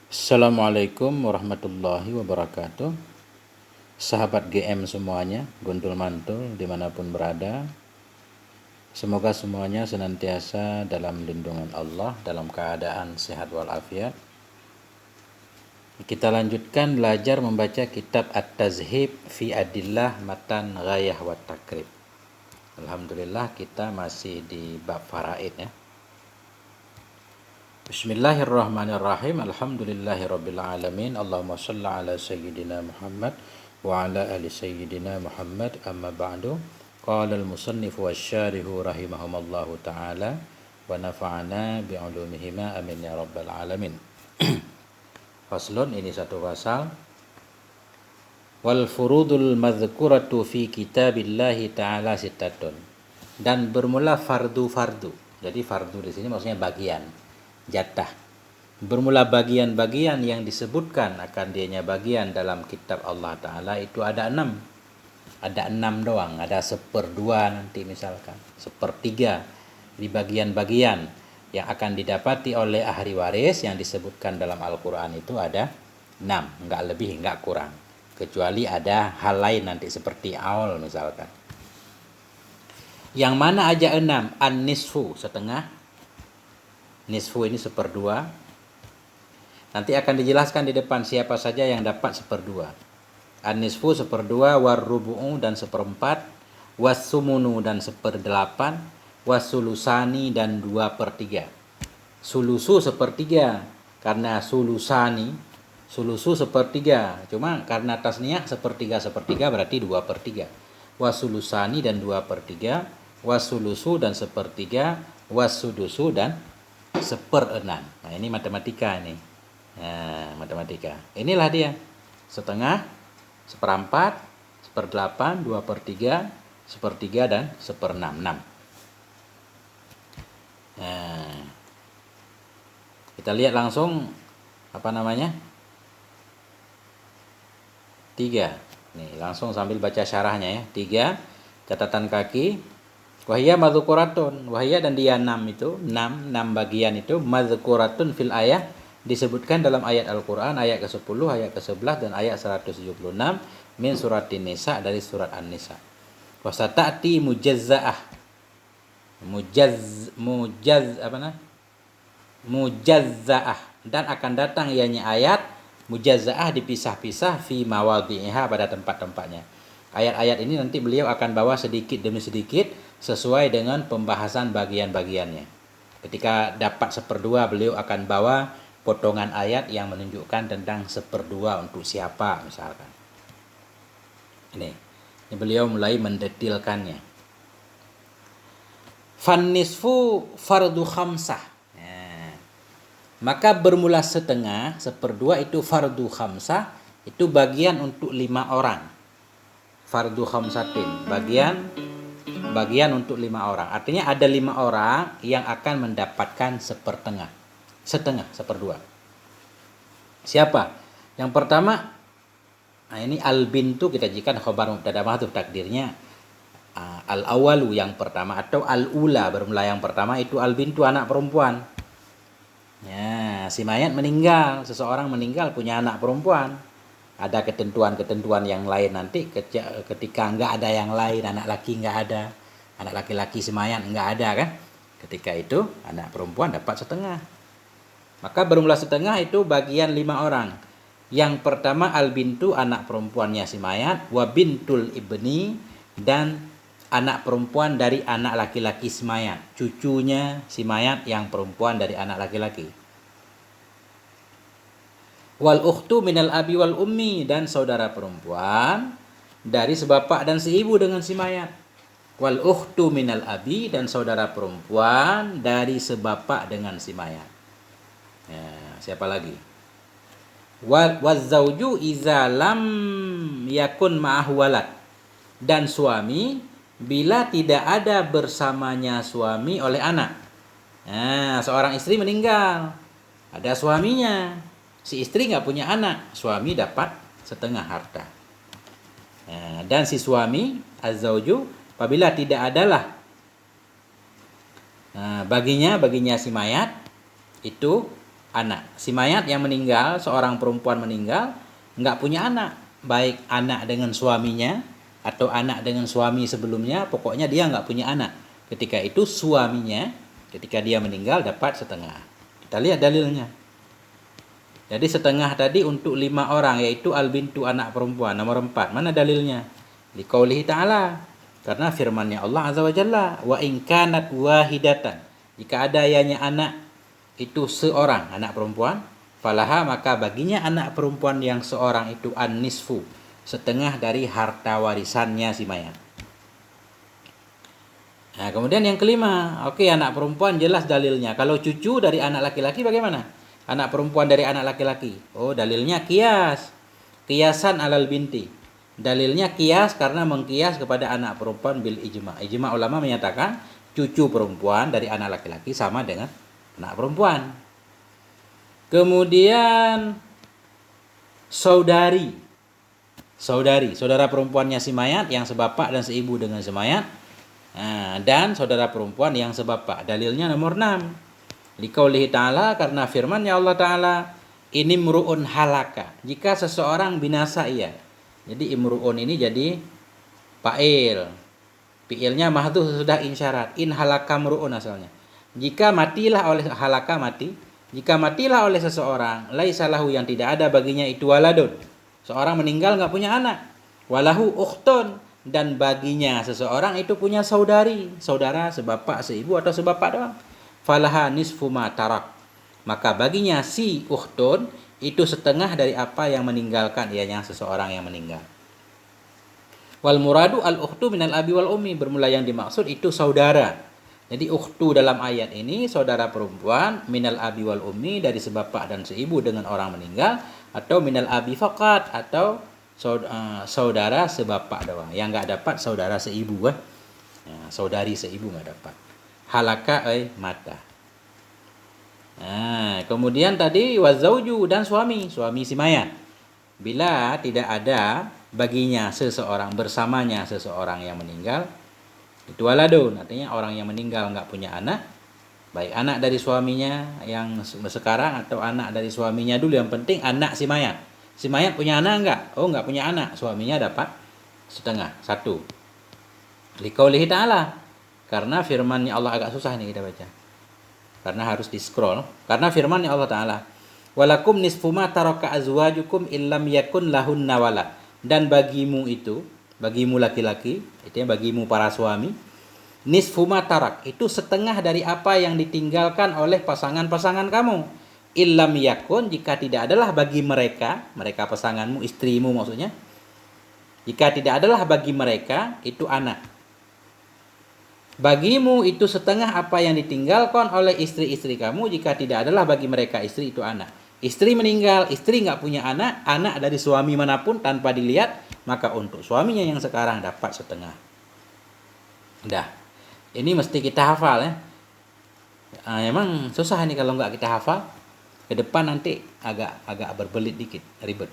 Assalamualaikum warahmatullahi wabarakatuh. Sahabat GM semuanya, Guntul Mantul dimanapun berada. Semoga semuanya senantiasa dalam lindungan Allah, dalam keadaan sehat walafiat. Kita lanjutkan belajar membaca kitab At-Tazhib fi Adillah Matan Ghayah wa Takrib. Alhamdulillah kita masih di bab faraid ya. Bismillahirrahmanirrahim. Alhamdulillahirabbil alamin. Allahumma shalli ala sayyidina Muhammad wa ala ali sayyidina Muhammad. Amma ba'du. Qala al-musannif wasyarihu rahimahumallahu taala wa nafa'ana bi'ulumihima amin ya rabbal alamin. Faslun, ini satu pasal. Wal furudul madhkuratu fi kitabillahi ta'ala sittatun. Dan bermula fardu-fardu. Jadi fardu di sini maksudnya bagian, jatah. Bermula bagian-bagian yang disebutkan akan dianya bagian dalam kitab Allah Ta'ala itu ada 6. Ada 6 doang, ada 1/2 nanti misalkan, 1/3 di bagian-bagian yang akan didapati oleh ahli waris yang disebutkan dalam Al-Quran itu ada 6, enggak lebih, enggak kurang. Kecuali ada hal lain nanti seperti aul misalkan. Yang mana aja 6? An-nisfu, setengah. Nisfu ini 1/2. Nanti akan dijelaskan di depan siapa saja yang dapat 1/2. An-nisfu 1/2, war-rubu'u dan 1/4, was-sumunu dan 1/8, was-sulusani dan 2/3. Sulusu 1/3 karena sulusu 1/3. Cuma karena tasniah 1/3 berarti 2/3. Was-sulusani dan 2/3, was-sulusu dan 1/3, was-sudusu dan 1/6. Nah, ini matematika ini. Nah, matematika. Inilah dia. Setengah, 1/4, 1/8, 2/3, 1/3 dan 1/6. 6. Nah, kita lihat langsung apa namanya? 3. Nih, langsung sambil baca syarahnya ya. 3, catatan kaki. Wahya madzukuratun. Wahya dan dia 6 itu, 6 bagian itu madzukuratun fil ayah, disebutkan dalam ayat Al-Quran, ayat ke-10, ayat ke-11 dan ayat 176 min suratin Nisa, dari surat An-Nisa. Wasata'ti mujazza'ah. Mujazza'ah, dan akan datang ianya ayat mujazza'ah dipisah-pisah fi mawadhi'iha, pada tempat-tempatnya. Ayat-ayat ini nanti beliau akan bawa sedikit demi sedikit sesuai dengan pembahasan bagian-bagiannya. Ketika dapat 1/2 beliau akan bawa potongan ayat yang menunjukkan tentang 1/2 untuk siapa misalkan. Ini beliau mulai mendetilkannya. Fannisfu fardu khamsah. Maka bermula setengah, 1/2 itu fardu khamsah, itu bagian untuk 5 orang. Fardu khamsatin, bagian untuk 5 orang. Artinya ada 5 orang yang akan mendapatkan 1/2. 1/2. Siapa? Yang pertama, nah ini al-bintu kita jadikan khabar mubtada mahdhuf, takdirnya al-awalu yang pertama, atau al-ula bermula yang pertama itu al-bintu, anak perempuan. Ya, si mayat meninggal, seseorang meninggal punya anak perempuan. Ada ketentuan-ketentuan yang lain nanti ketika enggak ada yang lain, anak laki enggak ada, anak laki-laki si mayat enggak ada kan. Ketika itu anak perempuan dapat 1/2. Maka bermula 1/2 itu bagian 5 orang. Yang pertama al-bintu, anak perempuannya si mayat, wa bintul ibni, dan anak perempuan dari anak laki-laki si mayat, cucunya si mayat yang perempuan dari anak laki-laki. Wal ukhtu minal abi wal ummi, dan saudara perempuan dari sebapak dan seibu dengan si mayat. Wal ukhtu minal abi, dan saudara perempuan dari sebapak dengan si mayat. Ya, siapa lagi? Wazauju iza lam yakun ma'ahu walad, dan suami bila tidak ada bersamanya suami oleh anak. Nah, seorang istri meninggal, ada suaminya, si istri nggak punya anak, suami dapat 1/2 harta. Nah, dan si suami az-zauju apabila tidak adalah baginya si mayat itu anak. Si mayat yang meninggal, seorang perempuan meninggal, nggak punya anak. Baik anak dengan suaminya, atau anak dengan suami sebelumnya, pokoknya dia nggak punya anak. Ketika itu suaminya, ketika dia meninggal dapat setengah. Kita lihat dalilnya. Jadi setengah tadi untuk 5 orang, yaitu al-bintu anak perempuan, nomor 4. Mana dalilnya? Liqaulihi ta'ala. Karena firmannya Allah Azza wa Jalla, wa in kanat wahidatan. Jika ada ianya anak itu seorang anak perempuan, falaha maka baginya anak perempuan yang seorang itu an-nisfu, setengah dari harta warisannya si mayat. Nah, kemudian yang kelima, oke, anak perempuan jelas dalilnya. Kalau cucu dari anak laki-laki bagaimana? Anak perempuan dari anak laki-laki. Oh, dalilnya kias. Kiasan alal binti. Dalilnya kias karena mengkias kepada anak perempuan bil ijma. Ijma ulama menyatakan cucu perempuan dari anak laki-laki sama dengan anak perempuan. Kemudian saudari, saudara perempuannya si mayat yang sebapak dan seibu dengan si mayat. Nah, dan saudara perempuan yang sebapak. Dalilnya nomor 6. Liqaulihi ta'ala, karena firman-Nya Allah Ta'ala, ini mru'un halaka. Jika seseorang binasa ia. Jadi imru'un ini jadi fa'il. Fi'ilnya mahdhuf sudah insyarat. In halaka mru'un asalnya. Jika matilah oleh halaka mati. Jika matilah oleh seseorang, laisa lahu yang tidak ada baginya itu waladun. Seorang meninggal enggak punya anak. Walahu ukhtun, dan baginya seseorang itu punya saudari, saudara sebapak, seibu atau sebapak doang. Falaha nisfu ma tarak. Maka baginya si ukhtun itu setengah dari apa yang meninggalkan ianya seseorang yang meninggal. Wal muradu al ukhtu minal abi wal ummi, bermula yang dimaksud itu saudara. Jadi ukhtu dalam ayat ini saudara perempuan, minal abi wal ummi dari sebapak dan seibu dengan orang meninggal, atau minal abi faqat, atau saudara sebapak doang. Yang enggak dapat saudara seibu saudari seibu enggak dapat. Halaka mata. Nah, kemudian tadi wazauju dan suami si mayat. Bila tidak ada baginya seseorang, bersamanya seseorang yang meninggal, itu waladun, artinya orang yang meninggal enggak punya anak, baik anak dari suaminya yang sekarang atau anak dari suaminya dulu, yang penting anak si mayat. Si mayat punya anak enggak? Oh, enggak punya anak, suaminya dapat setengah, 1. Liqaulihi ta'ala, karena firman-Nya Allah agak susah nih kita baca. Karena harus di-scroll. Karena firman-Nya Allah Ta'ala, walakum nisfu ma taraka azwajukum illam yakun lahunna walad. Dan bagimu itu, bagimu laki-laki, itu yang bagimu para suami, nisfu ma tarak, itu setengah dari apa yang ditinggalkan oleh pasangan-pasangan kamu. Illam yakun, jika tidak adalah bagi mereka, mereka pasanganmu, istrimu maksudnya, jika tidak adalah bagi mereka itu anak. Bagimu itu setengah apa yang ditinggalkan oleh istri-istri kamu jika tidak adalah bagi mereka istri itu anak. Istri meninggal, istri nggak punya anak, anak dari suami manapun tanpa dilihat, maka untuk suaminya yang sekarang dapat setengah. Dah, ini mesti kita hafal ya. Emang susah nih kalau nggak kita hafal. Ke depan nanti agak berbelit dikit, ribet.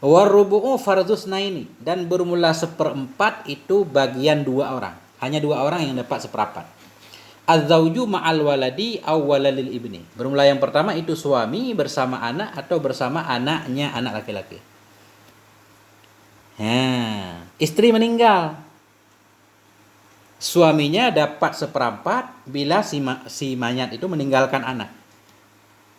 Warubu'u fardhusnaini, dan bermula 1/4 itu bagian 2 orang. Hanya 2 orang yang dapat 1/4. Az-zauju ma'al waladi aw walalil ibni. Bermula yang pertama itu suami bersama anak atau bersama anaknya, anak laki-laki. Istri meninggal. Suaminya dapat 1/4 bila si mayat itu meninggalkan anak.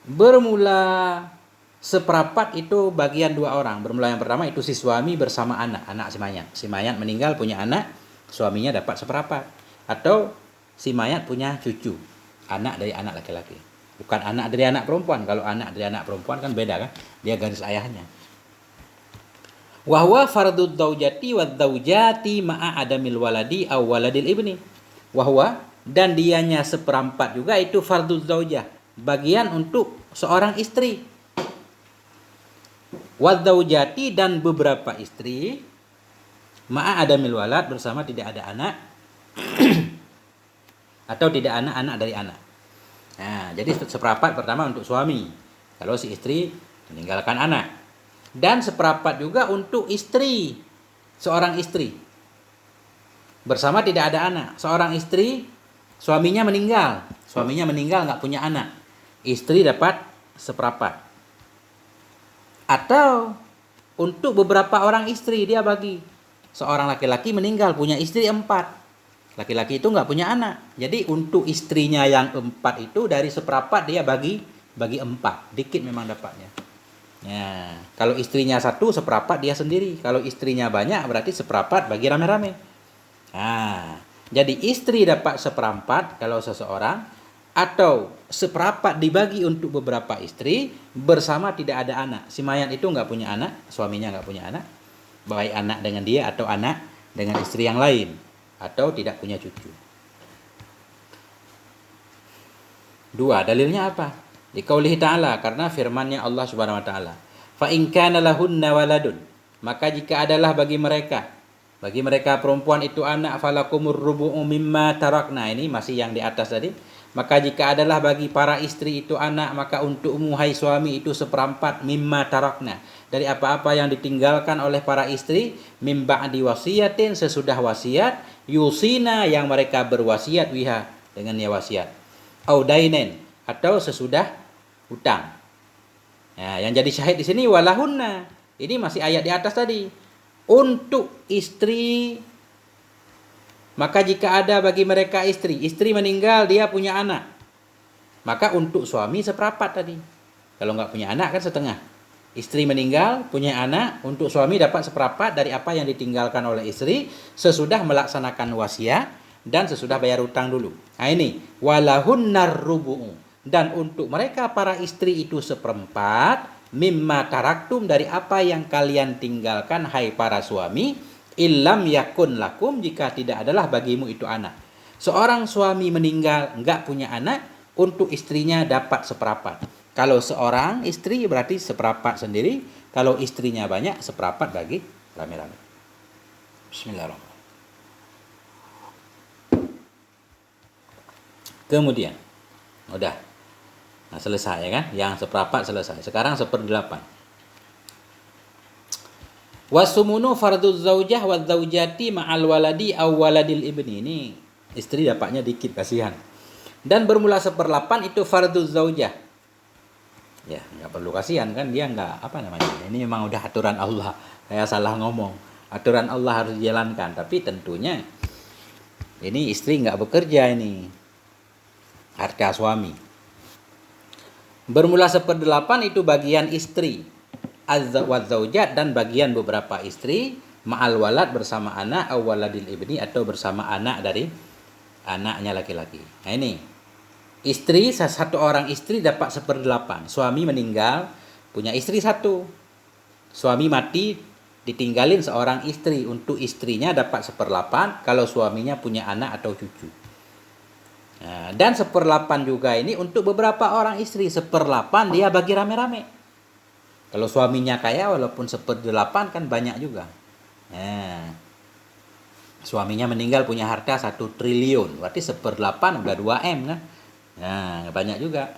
Bermula 1/4 itu bagian 2 orang. Bermula yang pertama itu si suami bersama anak si mayat. Si mayat meninggal punya anak, suaminya dapat 1/4. Atau si mayat punya cucu, anak dari anak laki-laki. Bukan anak dari anak perempuan. Kalau anak dari anak perempuan kan beda kan, dia garis ayahnya. Wa huwa fardud zaujati wa zaujati ma'a adamil waladi aw waladil ibni. Wa huwa, dan dianya 1/4 juga itu fardud zaujah, bagian untuk seorang istri. Wa zaujati, dan beberapa istri, ma'a adamil walad, bersama tidak ada anak atau tidak anak dari anak. Nah, jadi 1/4 pertama untuk suami kalau si istri meninggalkan anak, dan 1/4 juga untuk istri, seorang istri bersama tidak ada anak. Seorang istri suaminya meninggal nggak punya anak, istri dapat seperempat. Atau untuk beberapa orang istri dia bagi. Seorang laki-laki meninggal punya istri 4. Laki-laki itu nggak punya anak. Jadi untuk istrinya yang 4 itu dari seperempat dia bagi 4. Dikit memang dapatnya. Ya, kalau istrinya 1 seperempat dia sendiri. Kalau istrinya banyak berarti seperempat bagi rame-rame. Nah, jadi istri dapat seperempat kalau seseorang, atau seperempat dibagi untuk beberapa istri bersama tidak ada anak. Si mayat itu nggak punya anak, suaminya nggak punya anak, baik anak dengan dia atau anak dengan istri yang lain, atau tidak punya cucu. 2, dalilnya apa? Di qaulihi ta'ala, karena firman-Nya Allah Subhanahu wa taala. Fa in kana lahunna waladun, maka jika adalah bagi mereka perempuan itu anak, falakumur rubu'u mimma tarakna. Ini masih yang di atas tadi. Maka jika adalah bagi para istri itu anak, maka untukmu hai suami itu seperempat mimma tarakna, dari apa-apa yang ditinggalkan oleh para istri, mim ba'di wasiyatin, sesudah wasiat, yusina, yang mereka berwasiat, wiha, dengannya wasiat, au dainen, atau sesudah hutang. Nah, yang jadi syahid di sini walahunna. Ini masih ayat di atas tadi. Untuk istri, maka jika ada bagi mereka istri meninggal dia punya anak, maka untuk suami seperempat tadi. Kalau nggak punya anak kan setengah. Istri meninggal punya anak, untuk suami dapat seperempat dari apa yang ditinggalkan oleh istri sesudah melaksanakan wasiat dan sesudah bayar hutang dulu. Nah ini walahunnar rubu'u, dan untuk mereka para istri itu seperempat mimma taraktum, dari apa yang kalian tinggalkan hai para suami, illam yakun lakum, jika tidak adalah bagimu itu anak. Seorang suami meninggal enggak punya anak, untuk istrinya dapat seperempat. Kalau seorang istri berarti seperempat sendiri, kalau istrinya banyak seperempat bagi rame-rame. Bismillahirrahmanirrahim. Kemudian udah, nah selesai ya kan, yang seperempat selesai. Sekarang 1/8. Wasumunu farduz zaujah wa zaujati ma'al waladi aw waladil ibni. Ini istri dapatnya dikit, kasihan. Dan bermula 1/8 itu farduz zaujah. Ya, nggak perlu kasihan kan, dia nggak apa namanya. Ini memang udah aturan Allah. Saya salah ngomong. Aturan Allah harus dijalankan, tapi tentunya ini istri nggak bekerja, ini harta suami. Bermula 1/8 itu bagian istri az-zaujat, dan bagian beberapa istri ma'al walad, bersama anak, awaladil ibni, atau bersama anak dari anaknya laki-laki. Nah ini istri, satu orang istri dapat 1/8. Suami meninggal punya istri 1, suami mati ditinggalin seorang istri, untuk istrinya dapat 1/8 kalau suaminya punya anak atau cucu. Nah, dan 1/8 juga ini untuk beberapa orang istri, 1/8 dia bagi rame-rame. Kalau suaminya kaya, walaupun 1/8 kan banyak juga. Nah, suaminya meninggal punya harta 1 triliun, berarti 1/8 udah 2M kan. Nah, banyak juga.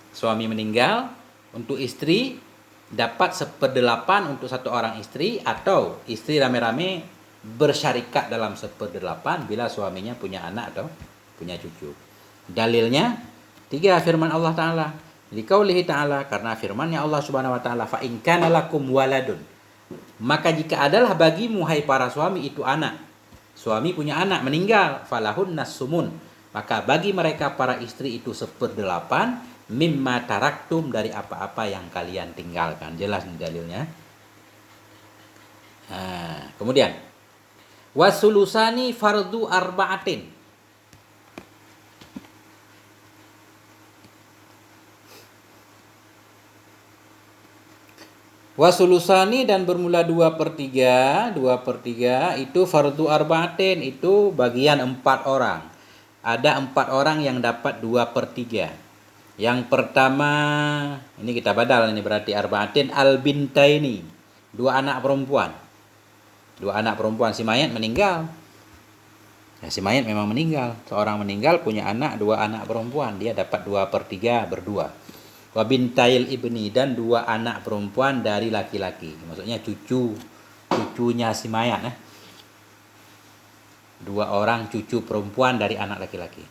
Suami meninggal, untuk istri dapat 1/8 untuk satu orang istri, atau istri rame-rame bersyarikat dalam 1/8 bila suaminya punya anak atau punya cucu. Dalilnya 3, firman Allah Ta'ala. Liqaulihi ta'ala, karena firman-Nya Allah Subhanahu wa taala, fa in kana lakum waladun, maka jika adalah bagimu hai para suami itu anak, suami punya anak meninggal, falahun nasumun, maka bagi mereka para istri itu 1/8 mimma taraktum, dari apa-apa yang kalian tinggalkan. Jelas nih dalilnya. Nah, kemudian wasulusani fardu arba'atin. Wasulusani, dan bermula 2/3 itu fardu arba'atin, itu bagian 4 orang. Ada 4 orang yang dapat 2/3. Yang pertama, ini kita badal, ini berarti arba'atin al-bintaini, 2 anak perempuan. 2 anak perempuan, si mayat meninggal. Ya, si mayat memang meninggal. Seorang meninggal punya anak, 2 anak perempuan, dia dapat 2/3 berdua. Wa bintail ibni, dan 2 anak perempuan dari laki-laki, maksudnya cucunya si mayat, 2 orang cucu perempuan dari anak laki-laki.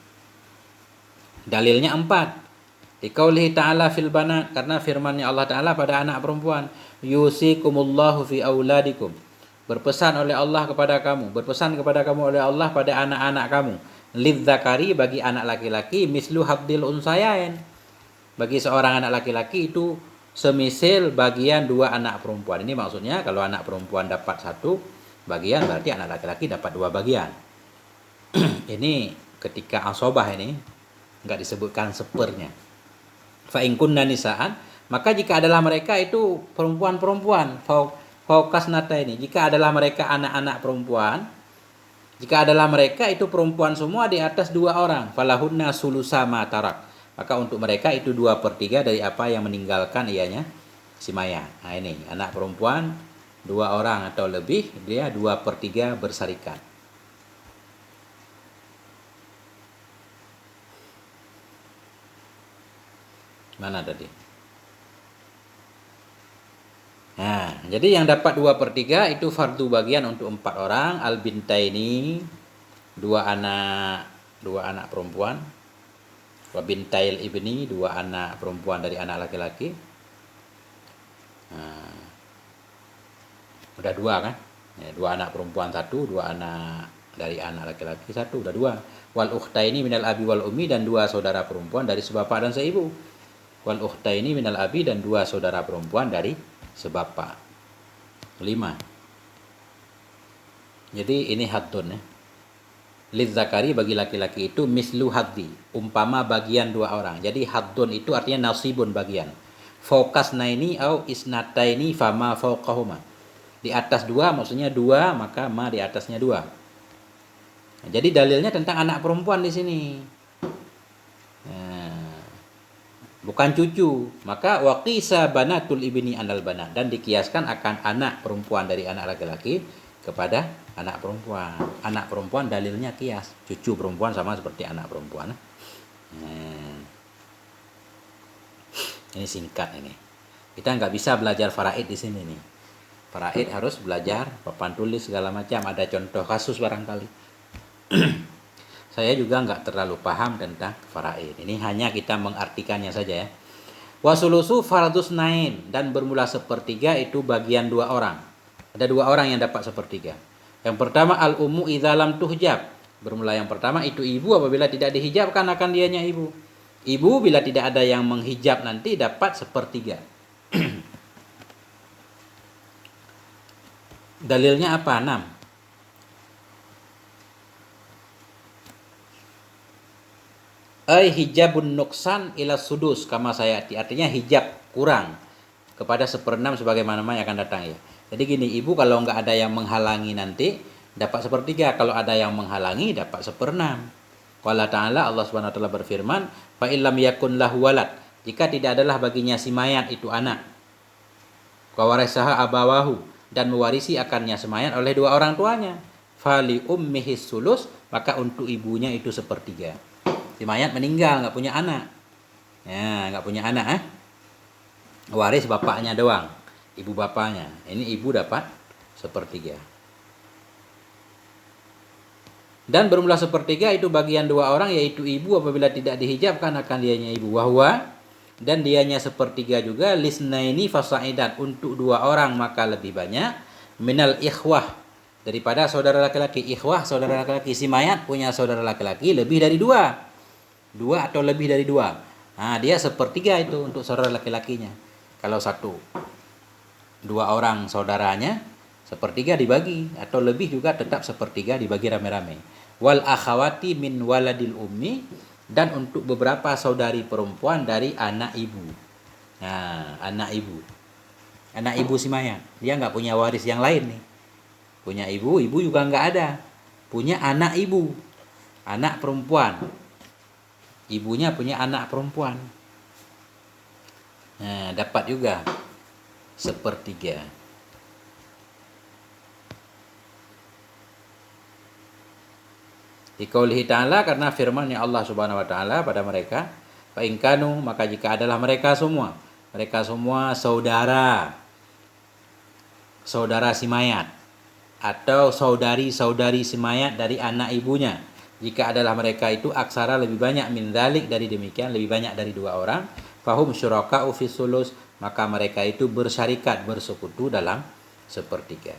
Dalilnya 4. Liqaulihi ta'ala fil banat, karena firman-Nya Allah Ta'ala pada anak perempuan, yusikumullahu fi auladikum. Berpesan oleh Allah kepada kamu, berpesan kepada kamu oleh Allah pada anak-anak kamu. Lidzakari, bagi anak laki-laki, mislu haddil unsayain. Bagi seorang anak laki-laki itu semisil bagian 2 anak perempuan. Ini maksudnya kalau anak perempuan dapat 1 bagian, berarti anak laki-laki dapat 2 bagian. Ini ketika asobah ini enggak disebutkan sepernya. Fa in kunna nisaan, maka jika adalah mereka itu perempuan-perempuan, fauqas nata ini, jika adalah mereka anak-anak perempuan, jika adalah mereka itu perempuan semua di atas 2 orang, falahunna sulusa ma tarak, maka untuk mereka itu 2/3 dari apa yang meninggalkan ianya si mayat. Nah ini anak perempuan 2 orang atau lebih, dia 2/3 bersarikat. Mana tadi? Nah, jadi yang dapat 2/3 itu fardu bagian untuk 4 orang. Al-bintaini, 2 anak perempuan. Wa bintail ibni, 2 anak perempuan dari anak laki-laki. Nah, udah 2 kan? Ya, 2 anak perempuan 1, 2 anak dari anak laki-laki 1, udah 2. Wal ukhtaini minal abi wal ummi, dan 2 saudara perempuan dari sebapak dan seibu. Wal ukhtaini minal abi, dan 2 saudara perempuan dari sebapak. 5. Jadi ini haddun ya. Lidzakari, bagi laki-laki itu mislu haddi, umpama bagian 2 orang. Jadi haddun itu artinya nasibun, bagian. Fauqas naini au isnataini fama fauqahuma. Di atas 2 maksudnya 2, maka ma di atasnya 2. Nah, jadi dalilnya tentang anak perempuan di sini. Bukan cucu, maka waqisa banatul ibni anal banat, dan dikiaskan akan anak perempuan dari anak laki-laki kepada anak perempuan. Anak perempuan dalilnya kias, cucu perempuan sama seperti anak perempuan. Ini singkat ini. Kita nggak bisa belajar faraid di sini nih. Faraid harus belajar papan tulis segala macam, ada contoh kasus barangkali. Saya juga nggak terlalu paham tentang faraid. Ini hanya kita mengartikannya saja ya. Wasulusu fardus nain, dan bermula 1/3 itu bagian 2 orang. Ada 2 orang yang dapat 1/3. Yang pertama al-ummu idza lam tuhjab. Bermula yang pertama itu ibu apabila tidak dihijabkan akan dianya ibu. Ibu bila tidak ada yang menghijab nanti dapat 1/3. Dalilnya apa? 6. Hijabun nuksan ila sudus kama sayati, artinya hijab kurang kepada 1/6 sebagaimana yang akan datang ya. Jadi gini, ibu kalau nggak ada yang menghalangi nanti dapat 1/3, kalau ada yang menghalangi dapat 1/6. Qala ta'ala, Allah Subhanahu wa taala berfirman, fa illam yakun lahu walad, jika tidak adalah baginya si mayat itu anak. Wa warisaha abawahu, dan mewarisi akannya si mayat oleh 2 orang tuanya. Fali ummihi sulus, maka untuk ibunya itu 1/3. Si mayat meninggal, nggak punya anak. Ya, nggak punya anak, waris bapaknya doang, ibu bapaknya. Ini ibu dapat 1/3. Dan bermula 1/3 itu bagian 2 orang, yaitu ibu apabila tidak dihijabkan akan dianya ibu. Wahwa, dan dianya 1/3 juga, lisnaini fasaidan, untuk 2 orang maka lebih banyak, minal ikhwah, daripada saudara laki-laki. Ikhwah, saudara laki-laki. Si mayat punya saudara laki-laki lebih dari 2 atau lebih dari 2. Nah, dia 1/3 itu untuk saudara laki-lakinya. Kalau 2 orang saudaranya, 1/3 dibagi, atau lebih juga tetap 1/3 dibagi rame-rame. Wal akhawati min waladil ummi, dan untuk beberapa saudari perempuan dari anak ibu. Nah, anak ibu si mayat, dia nggak punya waris yang lain nih. Punya ibu juga nggak ada. Punya anak ibu, anak perempuan. Ibunya punya anak perempuan. Nah, dapat juga 1/3. Diqaulihi ta'ala, karena firman-Nya Allah Subhanahu wa taala pada mereka, fa in kanu, maka jika adalah mereka semua saudara si mayat atau saudari si mayat dari anak ibunya, Jika adalah mereka itu aksara lebih banyak min dzalik dari demikian, lebih banyak dari 2 orang, fahum syuraka'u fi sulus, maka mereka itu bersyarikat, bersekutu dalam sepertiga.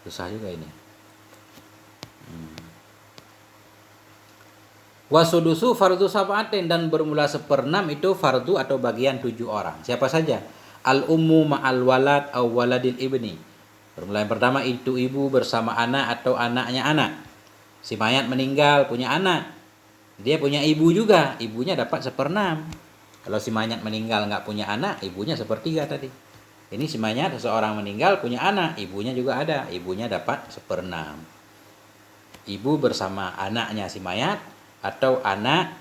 Susah juga ini. Wasudusu fardu sab'atin, dan bermula 1/6 itu fardu atau bagian 7 orang. Siapa saja? Al ummu ma'al walad aw waladil ibni. Bermula yang pertama itu ibu bersama anak atau anaknya anak. Si mayat meninggal punya anak, dia punya ibu juga, ibunya dapat 1/6. Kalau si mayat meninggal nggak punya anak, ibunya 1/3 tadi. Ini si mayat seseorang meninggal punya anak, ibunya juga ada, ibunya dapat 1/6. Ibu bersama anaknya si mayat atau anak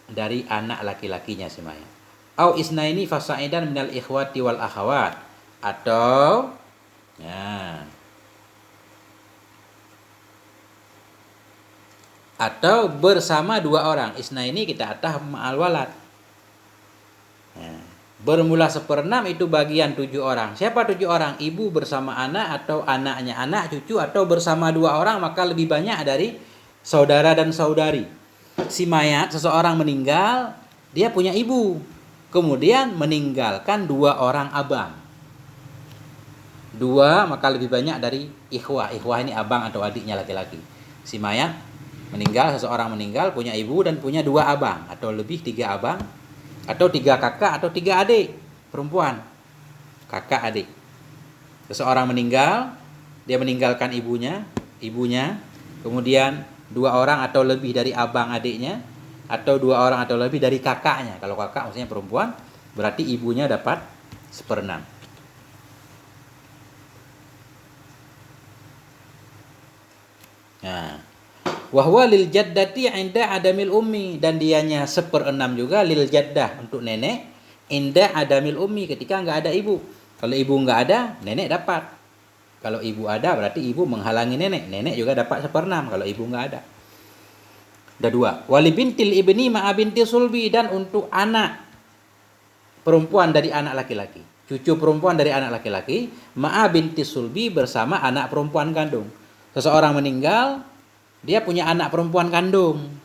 dari anak laki-lakinya si mayat. Au isnaini fasaidan minal ikhwati wal akhawat, atau ya, atau bersama 2 orang. Isnaini kita atah ma'al walad. Ya. Bermula 1/6 itu bagian 7 orang. Siapa 7 orang? Ibu bersama anak atau anaknya anak, cucu, atau bersama 2 orang, maka lebih banyak dari saudara dan saudari. Si mayat seseorang meninggal, dia punya ibu, kemudian meninggalkan 2 orang abang. 2 maka lebih banyak dari ikhwah. Ikhwah ini abang atau adiknya laki-laki. Si mayat meninggal, seseorang meninggal punya ibu dan punya 2 abang atau lebih, 3 abang atau 3 kakak atau 3 adik perempuan. Kakak adik. Seseorang meninggal, dia meninggalkan ibunya, kemudian 2 orang atau lebih dari abang adiknya, atau 2 orang atau lebih dari kakaknya. Kalau kakak maksudnya perempuan, berarti ibunya dapat 1/6. Nah, wahwa lil jaddati 'inda adamil ummi, dan dianya 1/6 juga lil jaddah untuk nenek, inda adamil ummi ketika enggak ada ibu. Kalau ibu enggak ada, nenek dapat. Kalau ibu ada berarti ibu menghalangi nenek. Nenek juga dapat 1/6 kalau ibu enggak ada. Ada 2. Wali bintil ibni ma'a binti sulbi, dan untuk anak perempuan dari anak laki-laki. Cucu perempuan dari anak laki-laki, ma'a binti sulbi bersama anak perempuan kandung. Seseorang meninggal, dia punya anak perempuan kandung,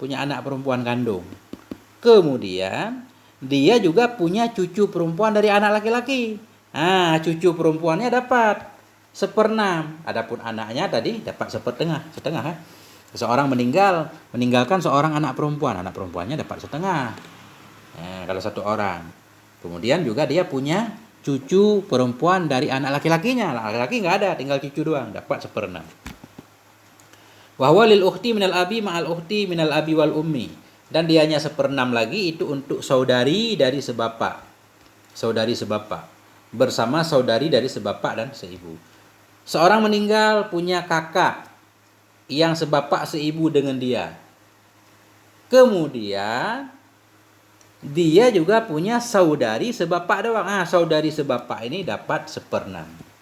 Kemudian dia juga punya cucu perempuan dari anak laki-laki. Nah, cucu perempuannya dapat 1/6. Adapun anaknya tadi dapat setengah kan? Seseorang meninggalkan seorang anak perempuannya dapat setengah. Nah, kalau 1 orang. Kemudian juga dia punya cucu perempuan dari anak laki-lakinya. Laki-laki nggak ada, tinggal cucu doang, dapat 1/6. Wa huwa lil ukhti minal abi ma'al ukhti minal abi wal ummi, dan dianya 1/6 lagi itu untuk saudari dari sebapak bersama saudari dari sebapak dan seibu. Seorang meninggal punya kakak yang sebapak seibu dengan dia. Kemudian dia juga punya saudari sebapak doang. Saudari sebapak ini dapat 1/6.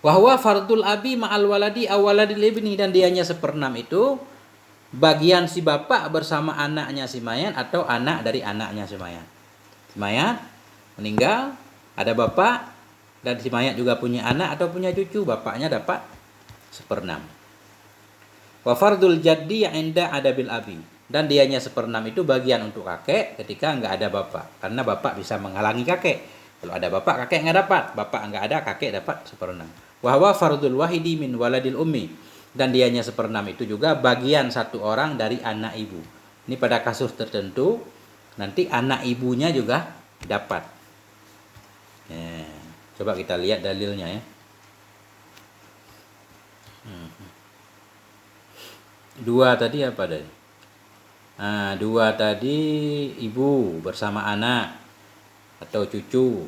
Wahwa fardul abi ma'al waladi awaladil ibni, dan dianya 1/6 itu bagian si bapak bersama anaknya si mayat atau anak dari anaknya si mayat. Si mayat meninggal, ada bapak, dan si mayat juga punya anak atau punya cucu, bapaknya dapat 1/6. Wa fardul jaddi 'inda adabil abi, dan dianya 1/6 itu bagian untuk kakek ketika enggak ada bapak, karena bapak bisa menghalangi kakek. Kalau ada bapak, kakek enggak dapat, bapak enggak ada, kakek dapat 1/6. Wa huwa fardul wahidi min waladil ummi, dan dianya 1/6 itu juga bagian 1 orang dari anak ibu. Ini pada kasus tertentu nanti anak ibunya juga dapat. Coba kita lihat dalilnya ya. 2 tadi apa tadi? 2 tadi ibu bersama anak atau cucu,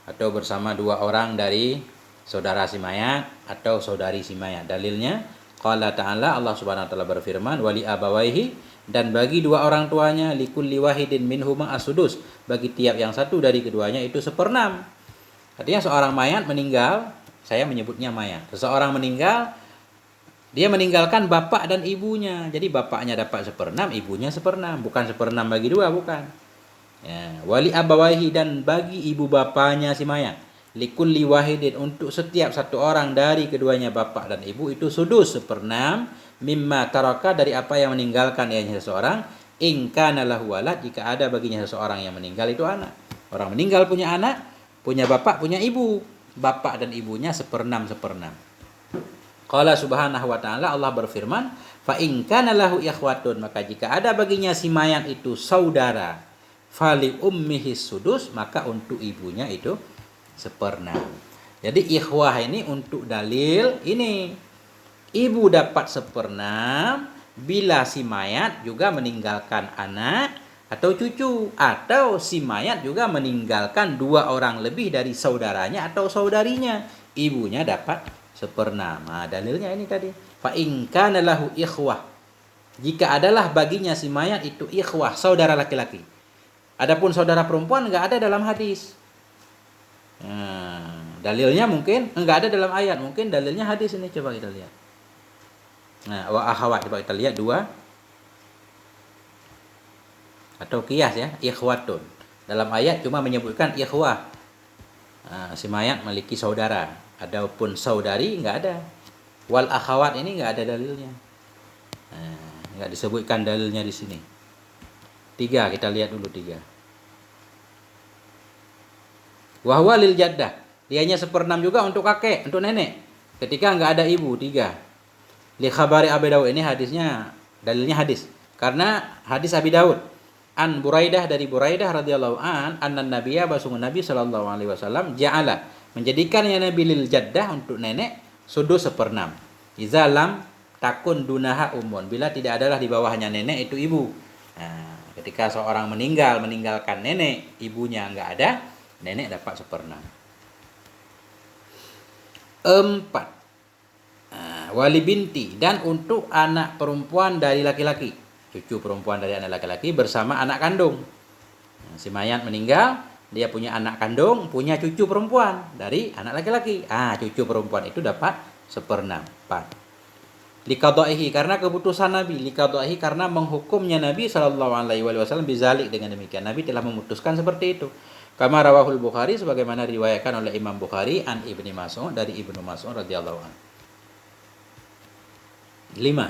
atau bersama 2 orang dari saudara si mayat atau saudari si mayat. Dalilnya qala ta'ala, Allah Subhanahu wa taala berfirman, wali abawaihi, dan bagi 2 orang tuanya, likulli wahidin minhuma as-sudus, bagi tiap yang satu dari keduanya itu 1/6. Artinya seorang mayat meninggal, saya menyebutnya mayat. Seseorang meninggal, dia meninggalkan bapak dan ibunya. Jadi bapaknya dapat 1/6, ibunya 1/6, bukan 1/6 bagi 2, bukan. Ya, wali abawaihi, dan bagi ibu bapaknya si mayat. likulli wahidin, untuk setiap satu orang dari keduanya bapak dan ibu itu sudus 1/6 mimma taraka, dari apa yang meninggalkan ianya seseorang, in kana lahu walad, jika ada baginya seseorang yang meninggal itu anak. Orang meninggal punya anak, punya bapak, punya ibu. Bapak dan ibunya 1/6. Qala subhanahu wa ta'ala, Allah berfirman, fa in kana lahu ikhwatun, maka jika ada baginya si mayat itu saudara, fali ummihi sudus, maka untuk ibunya itu 1/6. Jadi ikhwah ini untuk dalil ini, ibu dapat 1/6 bila si mayat juga meninggalkan anak atau cucu, atau si mayat juga meninggalkan 2 orang lebih dari saudaranya atau saudarinya, ibunya dapat 1/6. Nah, dalilnya ini tadi, fa in kana lahu ikhwah, jika adalah baginya si mayat itu ikhwah, saudara laki-laki. Adapun saudara perempuan enggak ada dalam hadis. Nah, dalilnya mungkin enggak ada dalam ayat, mungkin dalilnya hadis ini, coba kita lihat. Nah, wa akhawat, coba kita lihat 2 atau qiyas ya, ikhwatun. Dalam ayat cuma menyebutkan ikhwah. Nah, si mayat memiliki saudara, adapun saudari enggak ada. Wal akhawat ini enggak ada dalilnya. Nah, enggak disebutkan dalilnya di sini. 3, kita lihat dulu 3. Wa huwa lil jaddah, dianya 1/6 juga untuk kakek, untuk nenek, ketika enggak ada ibu. 3. Li khabari Abi Daud, ini hadisnya, dalilnya hadis. Karena hadis Abi Daud. An Buraidah, dari Buraidah radhiyallahu an, anna nabiyya, basungun Nabi sallallahu alaihi wasallam, ja'ala, menjadikannya Nabi lil jaddah, untuk nenek, sudus 1/6. Iza lam takun dunaha umun, bila tidak adalah di bawahnya nenek itu ibu. Nah, ketika seorang meninggalkan nenek, ibunya enggak ada, nenek dapat 1/6. 4. Wali binti, dan untuk anak perempuan dari laki-laki, cucu perempuan dari anak laki-laki bersama anak kandung. Nah, si mayat meninggal, dia punya anak kandung, punya cucu perempuan dari anak laki-laki. Cucu perempuan itu dapat 1/6. 4. Liqadaihi, karena keputusan Nabi, liqadaihi, karena menghukumnya Nabi sallallahu alaihi wasallam, bizalik, dengan demikian Nabi telah memutuskan seperti itu. Kama rawahul Bukhari, sebagaimana diriwayatkan oleh Imam Bukhari, an Ibnu Mas'ud, dari Ibnu Mas'ud radhiyallahu anhu. 5.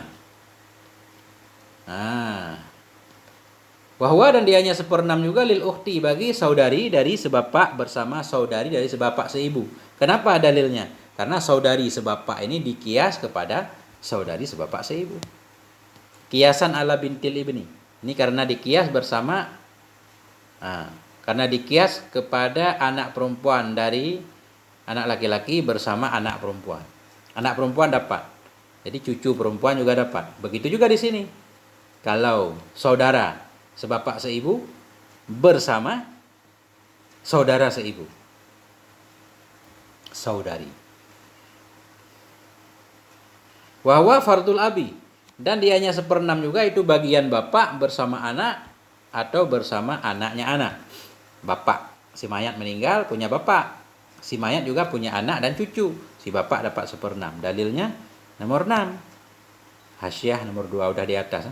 Wahwa, dan dianya 1/6 juga lil ukhti, bagi saudari dari sebapak bersama saudari dari sebapak seibu. Kenapa dalilnya? Karena saudari sebapak ini dikias kepada saudari sebapak seibu. Kiasan ala bintil ibni. Ini karena dikias bersama, karena dikias kepada anak perempuan dari anak laki-laki bersama anak perempuan. Anak perempuan dapat. Jadi cucu perempuan juga dapat. Begitu juga di sini. Kalau saudara sebapak seibu bersama saudara seibu, saudari. Wahwa fardul abi, dan dianya 1/6 juga itu bagian bapak bersama anak atau bersama anaknya anak. Bapak, si mayat meninggal punya bapak, si mayat juga punya anak dan cucu, si bapak dapat 1/6. Dalilnya nomor 6. Hasyiah nomor 2 udah di atas.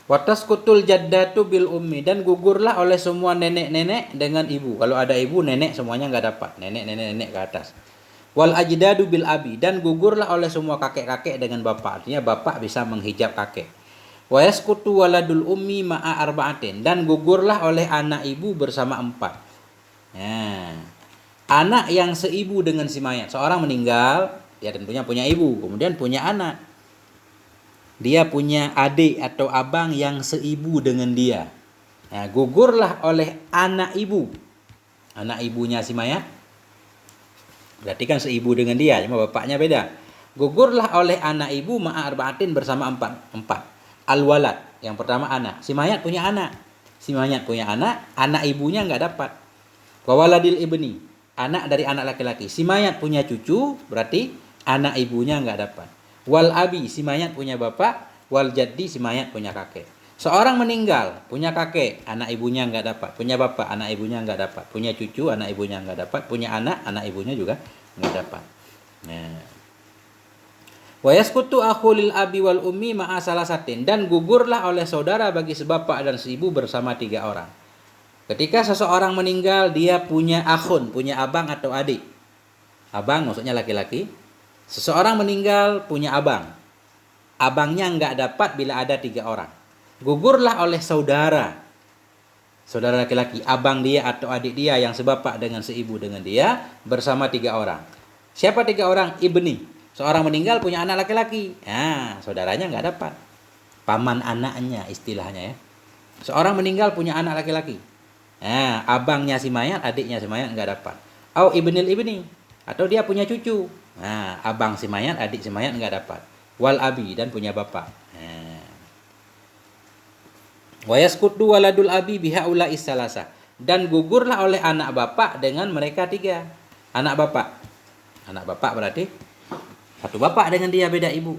Watas kutul jaddatu bil ummi, dan gugurlah oleh semua nenek-nenek dengan ibu. Kalau ada ibu, nenek semuanya enggak dapat. Nenek ke atas. Wal ajdadu bil abi, dan gugurlah oleh semua kakek-kakek dengan bapak. Artinya bapak bisa menghijab kakek. Wa yasqutu waladul ummi ma'a arba'atin, dan gugurlah oleh anak ibu bersama 4. Anak yang seibu dengan si mayat. Seorang meninggal, dia tentunya punya ibu, kemudian punya anak. Dia punya adik atau abang yang seibu dengan dia. Gugurlah oleh anak ibu. Anak ibunya si mayat, berarti kan seibu dengan dia, cuma bapaknya beda. Gugurlah oleh anak ibu ma'a arba'atin, bersama 4. Al-walad, yang pertama anak. Si mayat punya anak. Anak ibunya enggak dapat. Wa waladil ibni, anak dari anak laki-laki. Si mayat punya cucu, berarti anak ibunya nggak dapat. Wal abi, si mayat punya bapak. Wal jaddi, si mayat punya kakek. Seorang meninggal, punya kakek, anak ibunya nggak dapat. Punya bapak, anak ibunya nggak dapat. Punya cucu, anak ibunya nggak dapat. Punya anak ibunya juga nggak dapat. Nah. Wa yasqutu akhulil abi wal ummi ma'a salasatin, dan gugurlah oleh saudara bagi sebapak dan seibu bersama 3 orang. Ketika seseorang meninggal, dia punya akhun, punya abang atau adik. Abang maksudnya laki-laki. Seseorang meninggal punya abang. Abangnya nggak dapat bila ada 3 orang. Gugurlah oleh saudara. Saudara laki-laki, abang dia atau adik dia yang sebapak dengan seibu dengan dia bersama 3 orang. Siapa 3 orang? Ibni. Seorang meninggal punya anak laki-laki. Nah, saudaranya nggak dapat. Paman anaknya istilahnya ya. Seorang meninggal punya anak laki-laki. Nah, abangnya si mayat, adiknya si mayat nggak dapat. Au ibnil ibni. Atau dia punya cucu. Nah, abang si mayat, adik si mayat nggak dapat. Wal abi, dan punya bapak. Nah. Wa yasqutu waladul abi bihaula isalasa. Dan gugurlah oleh anak bapak dengan mereka 3. Anak bapak. Anak bapak berarti satu bapak dengan dia, beda ibu.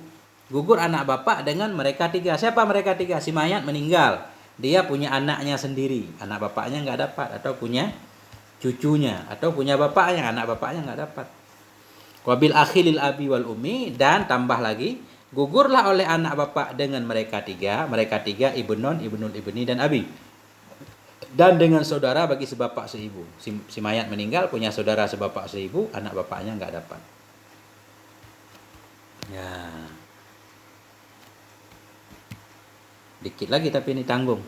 Gugur anak bapak dengan mereka 3. Siapa mereka 3? Si mayat meninggal. Dia punya anaknya sendiri. Anak bapaknya nggak dapat. Atau punya cucunya. Atau punya bapaknya. Anak bapaknya nggak dapat. Wabil akhilil abi wal ummi. Dan tambah lagi. Gugurlah oleh anak bapak dengan mereka 3. Mereka 3 ibnon, ibnul ibni, dan abi. Dan dengan saudara bagi sebapak seibu. Si mayat meninggal punya saudara sebapak seibu. Anak bapaknya nggak dapat. Ya. Dikit lagi tapi ini tanggung.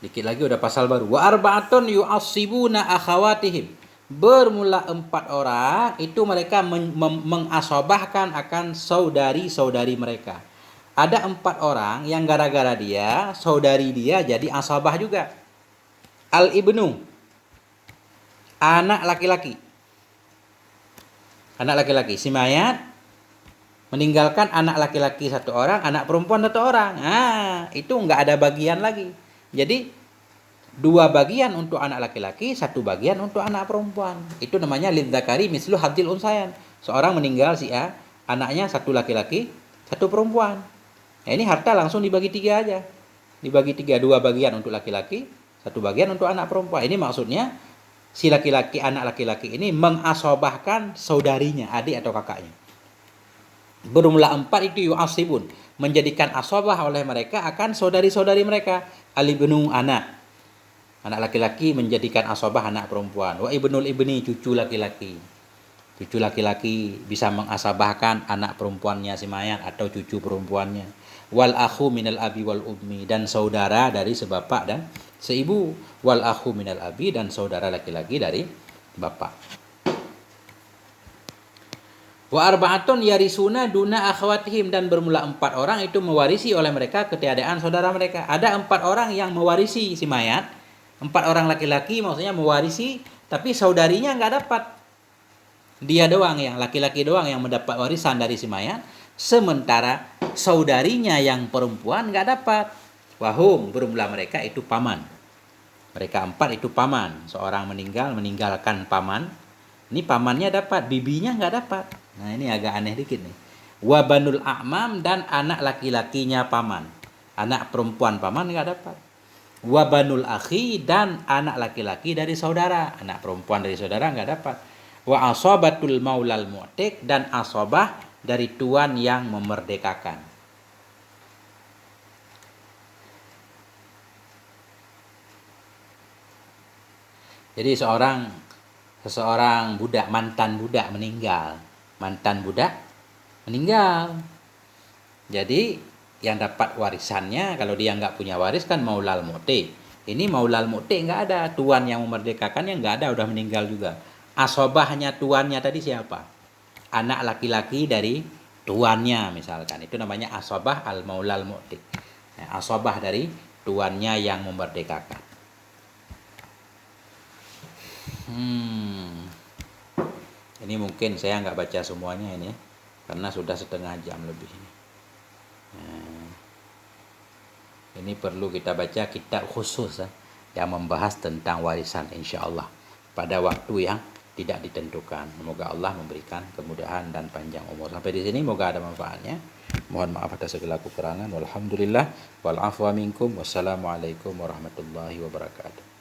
Dikit lagi udah pasal baru. Wa arba'atun yu'assibuna akhawatihim. Bermula 4 orang itu mereka mengasobahkan akan saudari-saudari mereka. Ada 4 orang yang gara-gara dia, saudari dia jadi asobah juga. Al ibnu, anak laki-laki. Anak laki-laki, si mayat meninggalkan anak laki-laki 1 orang, anak perempuan 1 orang. Nah, itu nggak ada bagian lagi. Jadi 2 bagian untuk anak laki-laki, 1 bagian untuk anak perempuan. Itu namanya lidzakari mislu hadzil unsayan. Seorang meninggal si A, anaknya 1 laki-laki, 1 perempuan. Nah, ini harta langsung dibagi 3 aja. Dibagi 3, 2 bagian untuk laki-laki, 1 bagian untuk anak perempuan. Ini maksudnya si laki-laki, anak laki-laki ini mengasobahkan saudarinya, adik atau kakaknya. Bermula 4 itu yu'asibun, menjadikan asobah oleh mereka akan saudari-saudari mereka. Alibnu anak laki-laki menjadikan asobah anak perempuan. Wa ibnul ibni, cucu laki-laki. Cucu laki-laki bisa mengasabahkan anak perempuannya si mayat atau cucu perempuannya. Wal akhu minal abi wal ummi, dan saudara dari sebapak dan seibu. Wal akhu minal abi, dan saudara laki-laki dari bapak. Wa arba'atun yarisuna duna akhwatihim, dan bermula 4 orang itu mewarisi oleh mereka ketiadaan saudara mereka. Ada 4 orang yang mewarisi si mayat. 4 orang laki-laki maksudnya mewarisi, tapi saudarinya nggak dapat. Dia doang yang laki-laki doang yang mendapat warisan dari si mayat, sementara saudarinya yang perempuan nggak dapat. Wahum, bermula mereka itu paman. Mereka 4 itu paman. Seorang meninggalkan paman. Ini pamannya dapat, bibinya nggak dapat. Nah, ini agak aneh dikit nih. Wabanul a'mam, dan anak laki-lakinya paman. Anak perempuan paman nggak dapat. Wabanul akhi, dan anak laki-laki dari saudara. Anak perempuan dari saudara nggak dapat. Wa asobatul maulal mu'tik, dan asobah dari tuan yang memerdekakan. Jadi seseorang budak, mantan budak meninggal. Jadi yang dapat warisannya, kalau dia nggak punya waris kan maulal mu'tik. Ini maulal mu'tik nggak ada, tuan yang memerdekakannya nggak ada, udah meninggal juga. Asobahnya tuannya tadi siapa? Anak laki-laki dari tuannya misalkan. Itu namanya asobah al maulal mu'tik. Nah, asobah dari tuannya yang memerdekakan. Ini mungkin saya nggak baca semuanya ini, karena sudah setengah jam lebih ini. Nah, ini perlu kita baca kitab khusus yang membahas tentang warisan insya Allah pada waktu yang tidak ditentukan. Semoga Allah memberikan kemudahan dan panjang umur. Sampai di sini moga ada manfaatnya. Mohon maaf atas segala kekurangan. Walhamdulillah wal afwa minkum. Wassalamualaikum warahmatullahi wabarakatuh.